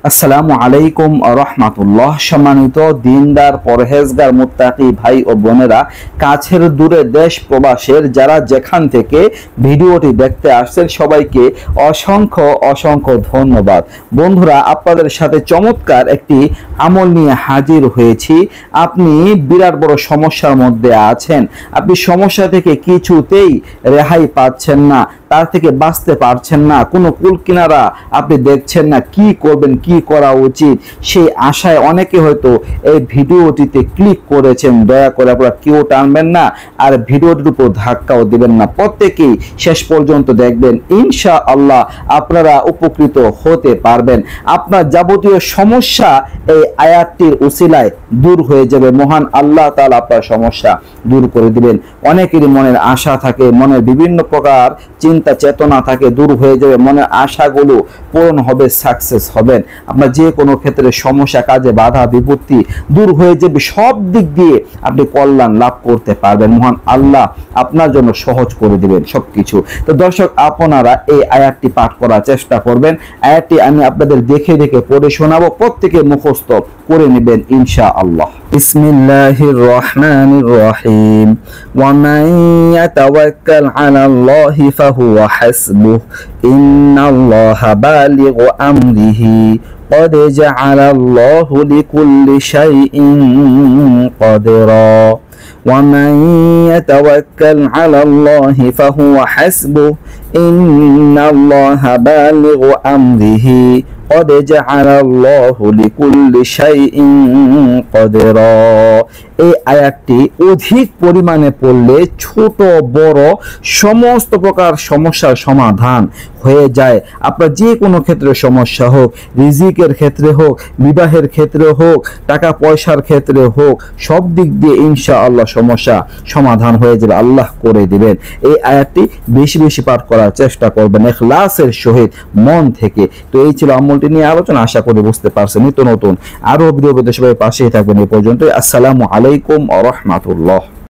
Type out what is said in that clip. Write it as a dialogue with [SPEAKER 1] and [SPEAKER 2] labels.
[SPEAKER 1] আসসালামু আলাইকুম রহমাতুল্লাহ। সম্মানিত দিনদার পরহেজগার মুত্তাকি ভাই ও বোনেরা, কাছের দূরে দেশ প্রবাসের যারা যেখান থেকে ভিডিওটি দেখতে আসছেন সবাইকে অসংখ্য অসংখ্য ধন্যবাদ। বন্ধুরা, আপনাদের সাথে চমৎকার একটি আমল নিয়ে হাজির হয়েছি। আপনি বিরাট বড় সমস্যার মধ্যে আছেন, আপনি সমস্যা থেকে কিছুতেই রেহাই পাচ্ছেন না, তার থেকে বাঁচতে পারছেন না, কোনো কুল কিনারা আপনি দেখছেন না, কি করবেন, কি করা উচিত, সেই আশায় অনেকে হয়তো এই ভিডিওটিতে ক্লিক করেছেন। দয়া করে আপনারা কেউ টানবেন না আর ভিডিওটির উপর ধাক্কাও দিবেন না, প্রত্যেকেই শেষ পর্যন্ত দেখবেন। ইনশাআল্লাহ আপনারা উপকৃত হতে পারবেন। আপনার যাবতীয় সমস্যা এই আয়াতটির উসিলায় দূর হয়ে যাবে। মহান আল্লাহ তাআলা আপনার সমস্যা দূর করে দিবেন। অনেকেরই মনের আশা থাকে, মনের বিভিন্ন প্রকার চিন্তা চেতনা থাকে, দূর হয়ে যাবে। মনের আশাগুলো পূরণ হবে, সাকসেস হবেন। আপনার যে কোনো ক্ষেত্রে সমস্যা, কাজে বাধা বিপত্তি দূর হয়ে যাবে। সব দিক দিয়ে আপনি কল্যাণ লাভ করতে পারবেন। মহান আল্লাহ আপনার জন্য সহজ করে দিবেন সবকিছু। তো দর্শক, আপনারা এই আয়াতটি পাঠ করার চেষ্টা করবেন। আয়াতটি আমি আপনাদের দেখে দেখে পড়ে শোনাবো, প্রত্যেকে মুখস্থ করে নেবেন ইনশাআল্লাহ। বিসমিল্লাহির রহমানির রহিম। ওয়া মান ইয়াতাওয়াক্কাল আলাল্লাহি ফাহুয়া হাসবুহ ইন্নাল্লাহা বালিগু আমরিহি قد جعل الله لكل شيء قدرا ومن يتوكل على الله فهو حسبه إن الله بالغ أمره قد جعل الله لكل شيء قدرا। এই আয়াতটি অধিক পরিমাণে পড়লে ছোট বড় সমস্ত প্রকার সমস্যার সমাধান হয়ে যায়। আপনার যে কোনো ক্ষেত্রে সমস্যা হোক, রিজিকের ক্ষেত্রে হোক, বিবাহের ক্ষেত্রে হোক, টাকা পয়সার ক্ষেত্রে হোক, সব দিক দিয়ে ইনশাআল্লাহ সমস্যা সমাধান হয়ে যাবে, আল্লাহ করে দিবেন। এই আয়াতটি বেশি বেশি পাঠ করার চেষ্টা করবেন ইখলাসের সহিত, মন থেকে। তো এই ছিল আমলটি নিয়ে আলোচনা, আশা করি বুঝতে পারছেন। নিত্য নতুন আরো ভিডিও পেতে সবাই পাশেই থাকবেন। এই পর্যন্ত। আসসালামু আলাইকুম ওয়া রাহমাতুল্লাহ।